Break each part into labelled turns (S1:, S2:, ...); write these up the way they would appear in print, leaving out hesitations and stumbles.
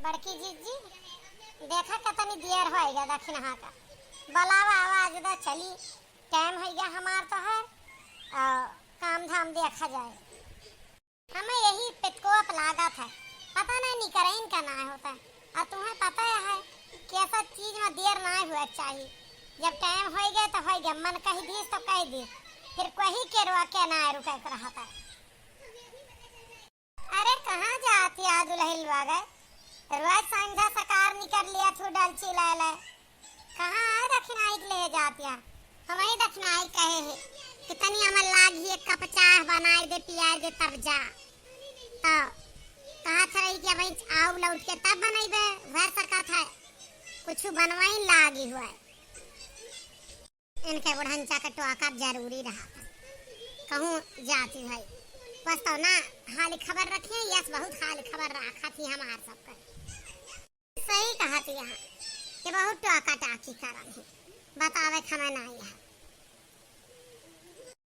S1: बड़की जीजी देखा कितनी देर होएगा दक्षिण हाँ का बुलावा आवाज दा चली टाइम हो गया हमार तो है काम धाम देखा जाए। हमें यही पेटकोप लागा था पता नहीं करें का ना होता है और तुम्हें पता है कैसा चीज में देर ना हुआ चाहिए। जब टाइम हो गया तो हो गया मन कही दीस तो कही दी फिर कोई के रुआ के ना रुका कर रहा था। अरे कहाँ जाती आज दुल्हन गए रोज संझा सकार निकल लिया तू डलची ले ले कहाँ है दक्षिणाई ले जाती है हमें दक्षिणाई कहे है कितनी अमल लागी एक कप चाय बनाए दे पियाए दे तब जा तो कहा था रही कि भाई आओ लौट के तब बनाइबे घर सरकार था कुछ बनवाई लागी हुआ है। इनके बुढ़ंचा का टोका जरूरी रहा था कहूँ जाती भाई बस तो ना हाल खबर रखिए यस बहुत हाल खबर रखा थी हमार सबका सही कहा थी यहाँ कि बहुत टोका टाकी करा बतावे खमे ना यहाँ।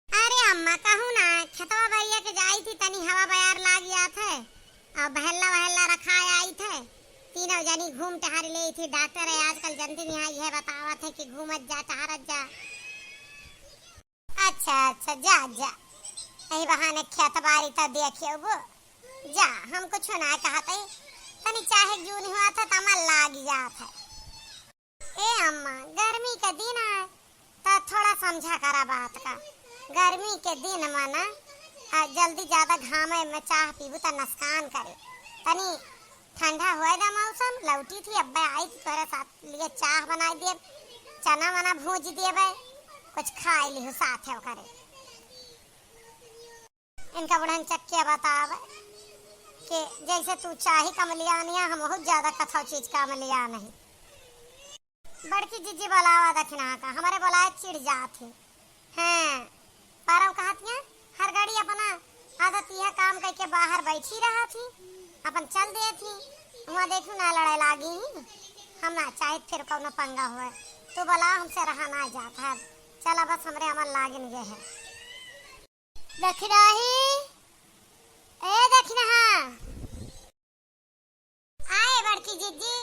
S1: अरे अम्मा कहूँ ना खेतवा भैया के जाई थी तनी हवा बयार लाग गया थे और बहल्ला रखा आई थे तीनों जनी घूम टहर ले थी डॉक्टर है आजकल जनती नहीं आई है बतावा थे कि घूमत जा टहरत जा। अच्छा जा जा यही बहाने खेत बारी तो देखियो वो जा हम कुछ ना कहते तनी चाहे जून हुआ था तमा लाग जात है। ए अम्मा गर्मी के दिन है तो थोड़ा समझा करा बात का गर्मी के दिन में ना जल्दी ज्यादा घामे में चाह पीबू तो नुकसान करे तनी ठंडा हुआ था मौसम लौटी थी अब्बा आई थी तोरे साथ लिए चाह बना दिए चना वना भूज दिए भाई कुछ खा ली साथ है करे इनका बुढ़न चक्के बतावे कि जैसे तू चाहे कमलिया नहीं हम बहुत ज्यादा कथा चीज कमलिया नहीं। बड़की जीजी बुलावा दक्षिणा का हमारे बुलाए चिड़ जाती हैं पर कहती हर गाड़ी अपना आदत यह काम करके बाहर बैठी रहा थी अपन चल दे थी वहाँ देखू ना लड़ाई लागी हम ना चाहे फिर कौन पंगा हुआ तो बोला हमसे रहा ना जाता है चला बस हमरे अमल लागिन ये है। दक्षिणाही ए दक्षिणा आए बड़की जीजी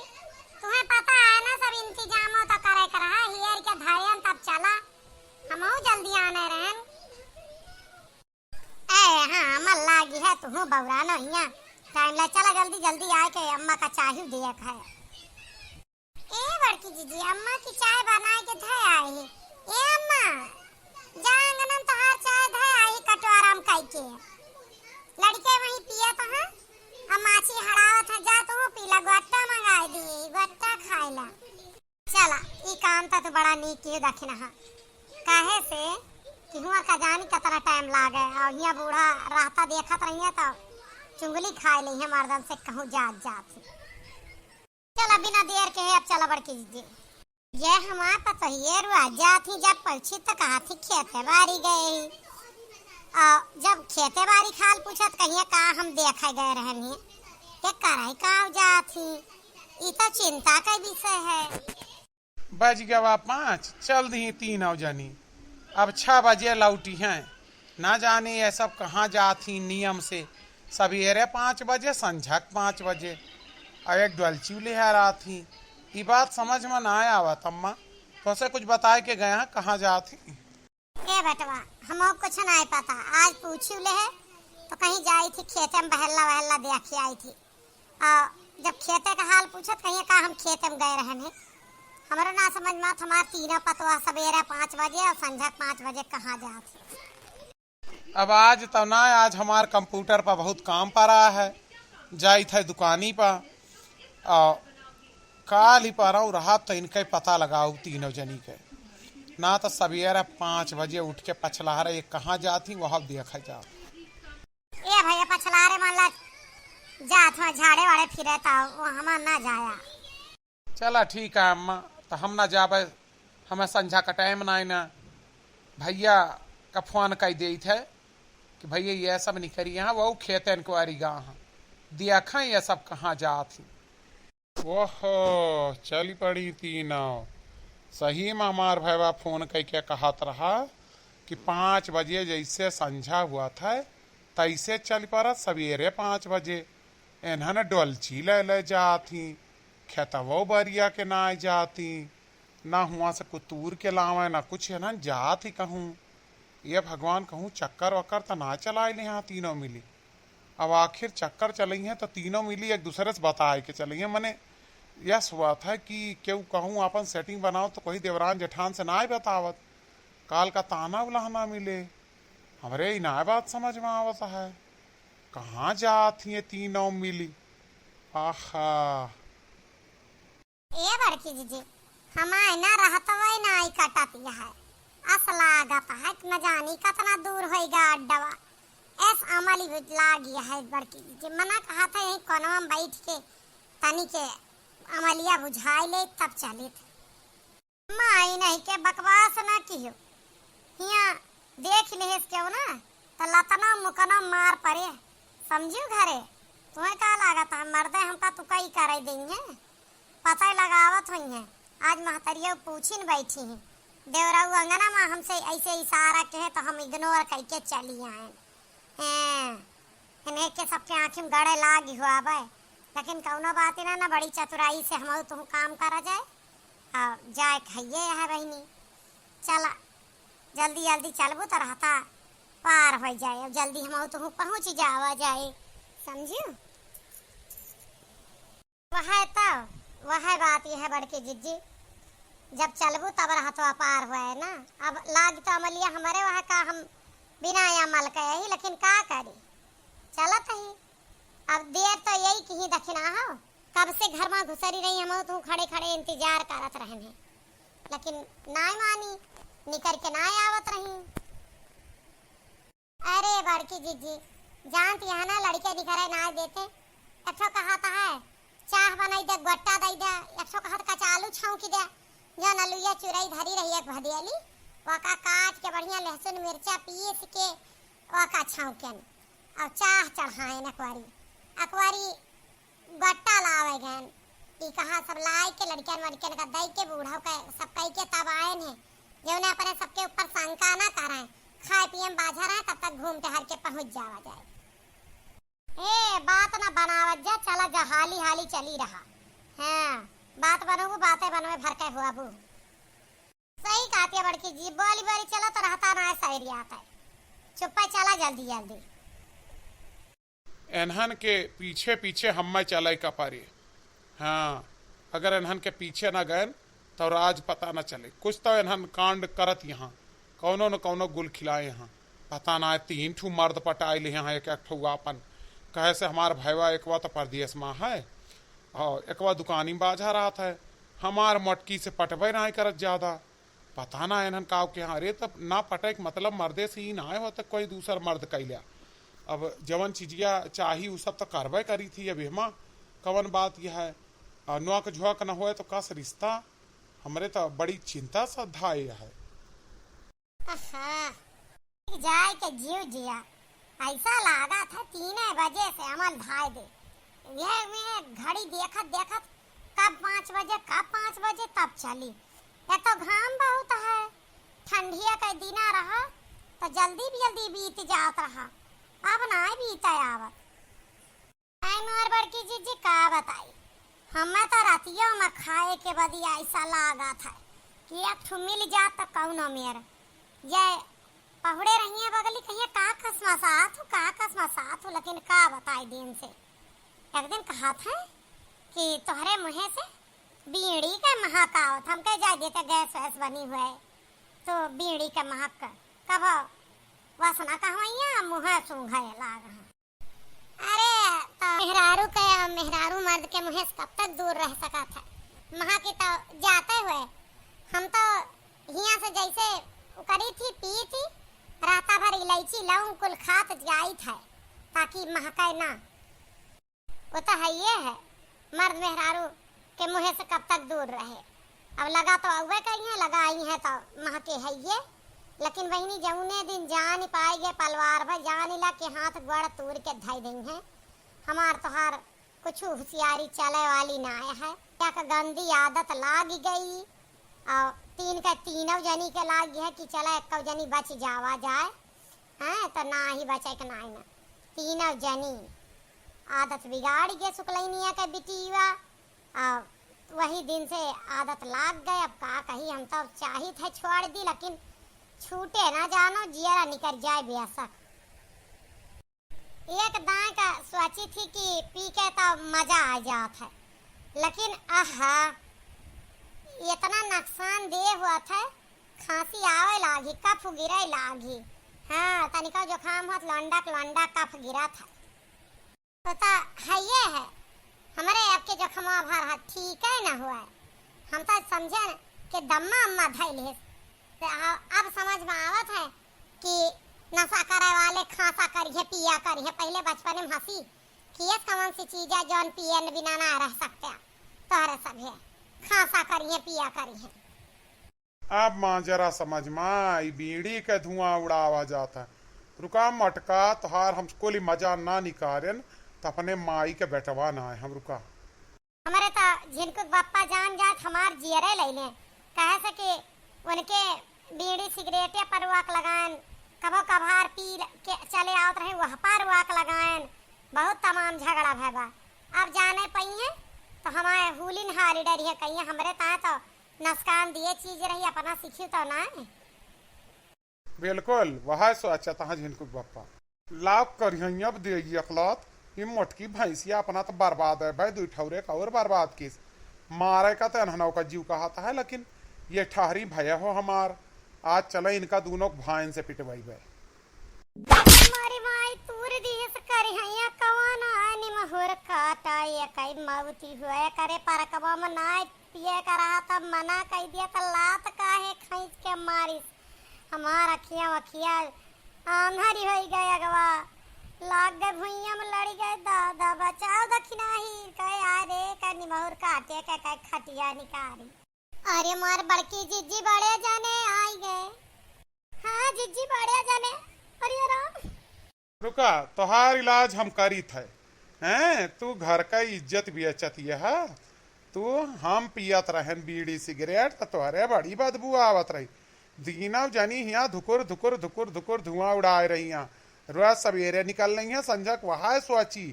S1: तुम्हें पता है ना सब इंतजाम तो करे कर रहा हियर के धायन तब चला हम जल्दी आने रहन ए हाँ अमल लागी है तू बउरा न हिया टाइम ले चला जल्दी जल्दी आए के अम्मा का चाय दिया है। ए बड़की जीजी अम्मा की चाय बनाए के थे आई ए अम्मा जांगनन तो हर चाय थे आई कटोराम काई के लड़के वहीं पिया तो हां अब माछी हड़ावत है जा तू पीला गोट्टा मंगाई दी गोट्टा खाइला चला ई काम तो बड़ा नीक की दक्षिणा हां काहे से कि हुआ का जानी कितना टाइम लागे और यहाँ बूढ़ा रहता देखत रही तो चुंगली खा ली है मर्दन से कहूँ जात चला बिना देर के है अब चला बड़की जी ये हमारे पता ये रुआ जाती जब पलछी तो कहा थी खेते बारी गए जब खेते बारी खाल पूछत कहिए का हम देखा गए रहनी ये कराई का जाती ये तो चिंता का विषय है।
S2: बज गया 5 चल दी 3 जानी अब 6 बजे लौटी हैं ना जाने ये सब कहाँ जाती नियम से सवेरे 5 बजे संझक 5 बजे और एक डलची ले आ रहा थी ये बात समझ में ना आया तम्मा तो से कुछ बताए के गया कहाँ जाती
S1: ए बेटवा हम कुछ नहीं पता आज पूछी ले है तो कहीं जाई थी खेते में बहल्ला देखी आई थी जब खेते का हाल पूछत कहीं का हम खेते में गए रहने हमारा ना समझ में हमारे तीनों पतवा सवेरे 5 बजे और संझा 5 बजे कहाँ जाती।
S2: अब आज तो ना आज हमार कंप्यूटर पर बहुत काम पड़ा है जाई थे दुकानी पर काल ही पर रहा तो इनके पता लगाओ तीनों जनी के ना तो सवेरे 5 बजे उठ के पछलारे ये कहाँ जाती वहाँ देखा जा
S1: ए भैया पछलारे मान जात में झाड़े वाड़े फिरे था वो हम ना जाया
S2: चला ठीक है अम्मा तो हम ना जाबे हमें संझा का टाइम ना ना भैया का फोन कर दी थे कि भैया ये सब नहीं करी यहाँ वो खेत इंक्वायरी गाँव देखा ये सब कहाँ जाती ओहो चली पड़ी तीनों सही में हमार भैया फोन करके कहत रहा कि 5 बजे जैसे संझा हुआ था तैसे चल पड़ा सवेरे 5 बजे इन्हन डोलची ले ले जाती खेतवो बरिया के ना जाती ना हुआ से कुतूर के लावे ना कुछ है ना जाती कहूँ ये भगवान कहूँ चक्कर वक्कर तो ना चलाए ले यहाँ तीनों मिली। अब आखिर चक्कर चली हैं तो तीनों मिली एक दूसरे से बताए के चली हैं। मैंने यह हुआ था कि क्यों कहूँ अपन सेटिंग बनाओ तो कोई देवरान जेठान से ना बतावत काल का ताना उलाहना मिले हमरे ही ना बात समझ में आवत है कहाँ जाती है तीनों मिली। आहा
S1: ए बड़की जीजी हमारे ना रहता वही ना आई कटतिया है असला लागत है कि न जानी कितना दूर होएगा अड्डवा ऐस अमली लागिया है बड़की जीजी मना कहा था यही कोनवा में बैठ के तनी के अमलिया बुझाई ले तब चली थे माई नहीं के बकवास ना कियो हिया देख ले क्यों ना तो लतना मुकना मार पड़े समझियो घरे तुम्हें का लागत है मर्दे हमका तू कई करे देंगे पता लगावत हुई है आज महतरिया पूछीन बैठी है देवराऊ अंगना में हमसे ऐसे इशारा कहे तो हम इग्नोर करके चली आए इन्हें के सबके आँखी में गड़े लाग हुआ भाई लेकिन कौनो बात ना बड़ी चतुराई से हम तुम काम करा जाए और जाए खाइए है बहनी चला जल्दी जल्दी चलबू तो रहता पार हो जाए अब जल्दी हम तुम पहुँच जावा जाए समझियो वह बात यह है बड़की जिज्जी जब चलबू तब रहतो पार हुआ है ना। अब लाग तो अमलिया हमारे वहाँ का हम बिना अमल के ही लेकिन का करी चलत ही अब देर तो यही कहीं दखिना हो कब से घर में घुसरी रही हम तू खड़े खड़े इंतजार करत रहे लेकिन ना मानी निकर के ना आवत रही। अरे बड़की जीजी जानती है ना लड़के निकरे ना देते एक कहा है चाह बनाई दे गोट्टा दई दे एक कहा कचालू छौंकी दे जो नलुया चुराई धरी रही एक भदियाली वका काट के बढ़िया लहसुन मिर्चा पीस के वका छौंकन और चाह चढ़ाए अकवारी गोट्टा लावे गन ई कहा सब लाई के लड़कियन वड़कियन का दई के बूढ़ा का सब कई के तब आए ने जो ने अपने सबके ऊपर शंका ना कराए खाए पिए बाझा रहे तब तक घूम टहर के पहुंच जावा जाए। ए बात ना बनावत जा चला जा हाली हाली चली रहा हाँ बात बनोगु बातें बनवे भर के हुआ बू सही कहती है बड़की जी बोली बोली चला तो रहता ना शायरी आता है चुप्पा चला जल्दी जल्दी
S2: इन्हन के पीछे पीछे हम चले कपारी। हाँ अगर इन्हन के पीछे न गए तो राज पता न चले कुछ तो इन्हन कांड करत यहाँ कौनो न कौनो गुल खिलाए यहाँ पता ना 3 ठू मर्द पटाए ले यहाँ एक ठू अपन कहे से हमार भैया एकवा तो परदेश में है और एकवा दुकानी में बाजा रहा था हमार मटकी से पटबे ना करत ज्यादा पता ना इन्हन का के यहाँ अरे तब ना पटे मतलब मर्दे से ही ना होता कोई दूसर मर्द कैलिया अब जवन चीजिया चाही वो सब तो कार्रवाई करी थी अभी हम कवन बात यह है नुआ के झुआ न हो तो कस रिश्ता हमरे तो बड़ी चिंता श्रद्धा है।
S1: जाए के जीव जिया ऐसा लागा था 3 बजे से अमल धाय दे यह में घड़ी देखत देखत कब 5 बजे तब चली या तो घाम बहुत है ठंडिया का दिना रहा तो जल्दी बीत जात रहा अब ना बीता आवत और बड़की जीजी का बताई हमें तो रातियों में खाए के बदी ऐसा लागा था कि एक ठू मिल जात तो कौनो मेर ये पहुड़े रही बगली कहिए का कसमसात हो लेकिन का बताई दिन से एक दिन कहा था कि तोहरे मुँह से बीड़ी का महक आवत हम कह जाए देते गैस वैस बनी हुए तो बीड़ी का महक कब वासना कहवैया मुँह सूंघे लाग अरे तो मेहरारू मर्द के मुँह से कब तक दूर रह सका था महा के तो जाते हुए हम तो हिया से जैसे करी थी पी थी राता भर इलायची लौंग कुल खात जाई था ताकि महकाए ना वो तो है ये है मर्द मेहरारू के मुँह से कब तक दूर रहे अब लगा तो अवे कहीं लगा आई है तो महके है ये लेकिन बहनी जौने दिन जान पाएगे पलवार भाई जान ला के हाथ गोड़ तोड़ के धई देंगे हमार तोहार कुछ होशियारी चले वाली ना है क्या का गंदी आदत लाग गई और 3 का तीनों जनी के लाग है कि चला एक जनी बच जावा जाए हैं तो ना ही बचे के ना तीनों जनी आदत बिगाड़ गए सुकलैनिया के बिटिया। अब वही दिन से आदत लाग गए। अब का कही, हम तो चाहित है छोड़ दी, लेकिन छूटे ना जानो, जियरा निकल जाए बेसक। एक दाएं का सोची थी कि पी के तो मजा आ जात है, लेकिन आहा इतना नुकसान दे हुआ था। खांसी आवे लागी, कफ गिरे लागी। हाँ, तनिका जुकाम हाथ लंडा कफ गिरा था। तो है ये है हमारे आपके जखमा भर हाथ ठीक है ना हुआ है। हम तो समझे कि दम्मा अम्मा धैल है। तो अब समझ में आवत है कि नशा करे वाले खासा करिए पिया करिए। पहले बचपन में हंसी कि ये कौन सी चीज है जौन पिए बिना ना रह सकते। तोहरे सब है खासा करिए पिया करिए।
S2: अब माँ जरा समझ माँ, बीड़ी के धुआं उड़ावा जाता है। रुका मटका तोहार हमको ली मजा ना निकारेन तो अपने माई के बेटवा ना है। हम रुका
S1: हमारे तो जिनको बापा जान जात हमार जियरे ले ले कहे से कि उनके बीड़ी सिगरेटे पर वाक लगाएं, कभो कभार पी के चले आवत रहे वह पर वाक लगाएं। बहुत तमाम झगड़ा भगा। अब जाने पइए तो हमारे हुलिन हारी डरी है कहिए हमरे ता तो नस्कान दिए चीज रही अपना सीखी तो ना है।
S2: बिल्कुल वह सोचा था जिनको बापा लाभ करिए। अब दे अखलात ये मोटकी भैंसिया अपना तो बर्बाद है भाई। दू ठौरे का और बर्बाद किस मारे का तो अनहनाव का जीव कहाता है, लेकिन ये ठहरी भैया हो हमार। आज चले इनका दोनों भाइन से पिटवाई गए।
S1: हमारी माई तूर दिस करी हैया कवन आनी महर काटा ये कई मौती हुए करे पर कबो में नाय पिए करा तब मना कह दिया त लात काहे खींच के मारी। हमार अखियां आंधरी हो गए अगवा लाग गए भुइया में लड़ी गए। दादा बचाओ दखिना ही कहे अरे कनी महर काटे के कहे खटिया निकाली। अरे मार बड़की जिज्जी बड़े जाने आई गए। हाँ जिज्जी बड़े जाने। अरे राम
S2: रुका तोहार इलाज हम करी थे हैं। तू घर का इज्जत भी अच्छी है। तू हम पियत रहन बीड़ी सिगरेट तो तोहरे बड़ी बदबू आवत रही। दीना जानी यहाँ धुकुर धुकुर धुकुर धुकुर धुआं उड़ाए रही। रोज सवेरे निकल रही है संजक वहा सोची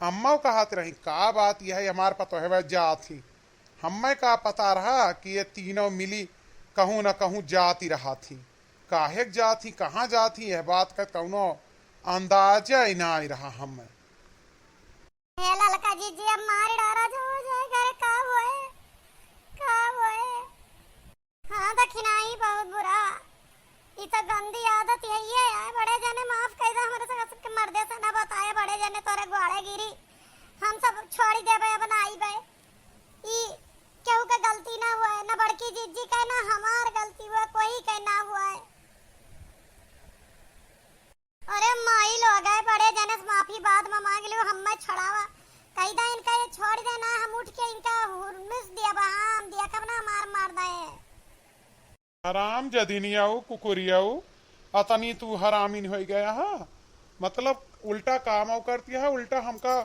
S2: अम्मा कहत रही का बात यह है हमार पतो है जा थी। हमें का पता रहा कि ये तीनों मिली कहूँ न कहूँ जाती रहा थी। काहे जाती कहाँ जाती यह बात का कौनो अंदाजा ही ना आई रहा। हमें
S1: ललका जी जी अब मार डारा जो हो जाए घर का होए। हाँ दखिनाई बहुत बुरा ये तो गंदी आदत यही है यार। बड़े जने माफ कर दे हमारे से मर्दे से ना बताए बड़े जने तोरे गोड़े गिरी हम सब छोड़ी देबे अब ना आई बे। ई केहू का गलती ना हुआ है ना बड़की जीजी का ना हमार गलती हुआ कोई का ना हुआ है। अरे माई लोग है बड़े जने से माफी बाद में मांग लो हम छोड़ावा कही दा इनका ये छोड़ देना। हम उठ के इनका हुरमिस दिया हम दिया कब ना मार दे।
S2: हराम जदीनियाऊ कुकुरियाऊ अतनी तू हरामीन हो गया है। मतलब उल्टा काम करती है उल्टा हमका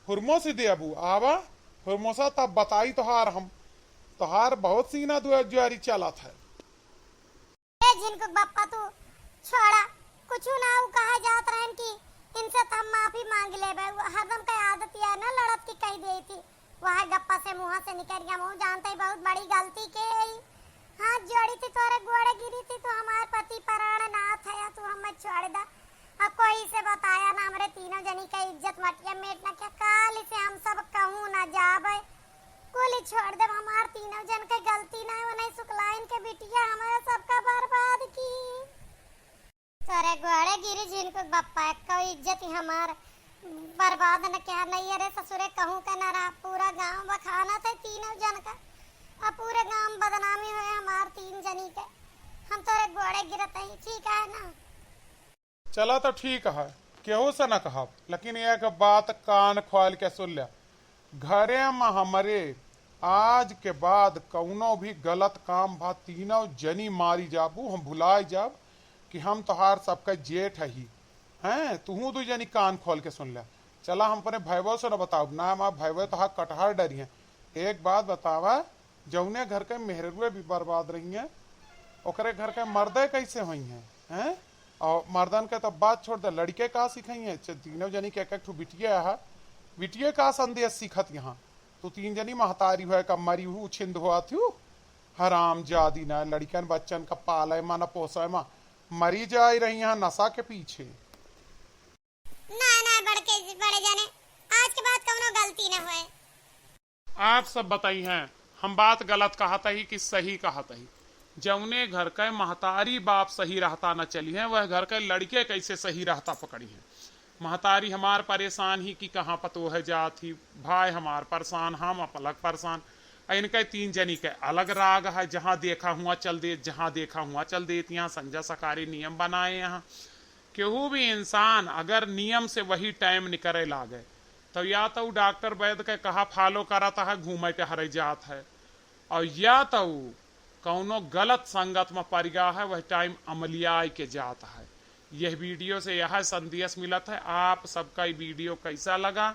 S2: हुरमो से दे अबू आवा हुरमोसा तब बताई तोहार हम तोहार बहुत सीना दुआरी चला था।
S1: जिनको बापा तू छोड़ा कुछ ना कहा जात रहन की इनसे तो हम माफी मांग ले हरदम का आदत है ना लड़त की कही दी थी वह गप्पा से मुंह से निकल गया। मुंह जानते ही बहुत बड़ी गलती के हाथ जोड़ी थी तोरे गोड़े गिरी थी तो हमारे पति प्राण नाथ है तू हमें छोड़ दा। अब कोई से बताया ना हमारे तीनों जनी का इज्जत मटिया मेट ना क्या काल से हम सब कहूँ ना जाबे कुल छोड़ दे। हमार तीनों जन के गलती ना है नहीं सुकलाइन के बिटिया हमारे सबका बर्बाद की। तोरे गोड़े गिरी जिनको बप्पा कोई इज्जत ही हमार बर्बाद न क्या नहीं। अरे ससुरे कहूँ का ना रहा पूरा गांव बखाना था तीनों जन का। अब पूरे गांव बदनामी हुए हमार तीन जनी के। हम तोरे गोड़े गिरते ही ठीक है ना।
S2: चला तो ठीक है केहू से न कहा, लेकिन एक बात कान खोल के सुन लिया। घरे में हमारे आज के बाद कौनो भी गलत काम भा तीनों जनी मारी जाबू हम भुलाए जाब कि हम तोहार सबका जेठ ही हैं। तू दू जनी कान खोल के सुन लिया। चला हम अपने भैवो से न बताओ ना माँ भैवो तोहार कटहर डरी है। एक बात बतावा जौने घर के मेहरुए भी बर्बाद रही हैं ओकरे घर के मर्दे कैसे हुई हैं। और मर्दन के तो बात छोड़ दे लड़के का सिखाई है तीनों जनी के एक बिटिया है बिटिया का संदेश सीखत यहाँ तो 3 जनी महतारी हुआ का मरी हूँ छिंद हुआ थी हराम जादी ना लड़कन बच्चन का पाले मा न पोसे मा मरी जा रही यहाँ नशा के पीछे।
S1: ना ना बड़े जाने आज के बाद कौनो गलती न हुए।
S2: आप सब बताई हैं हम बात गलत कहता ही कि सही कहता ही। जौने घर के महतारी बाप सही रहता न चली है वह घर के लड़के कैसे सही रहता पकड़ी है। महतारी हमार परेशान ही कि कहाँ पतो है जाती भाई हमार परेशान हम अलग परेशान। इनके 3 जनी के अलग राग है जहाँ देखा हुआ चल दे जहाँ देखा हुआ चल देती यहाँ संजय सरकारी नियम बनाए यहाँ। केहू भी इंसान अगर नियम से वही टाइम निकले लागे तो या तो डॉक्टर वैद्य के कहा फॉलो कराता है घूमे के हरे जात है और या तो कौनो गलत संगत में पड़ गया है वह टाइम अमलिया के जाता है। यह वीडियो से यह संदेश मिलत है। आप सबका वीडियो कैसा लगा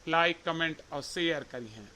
S2: लाइक कमेंट और शेयर करिए।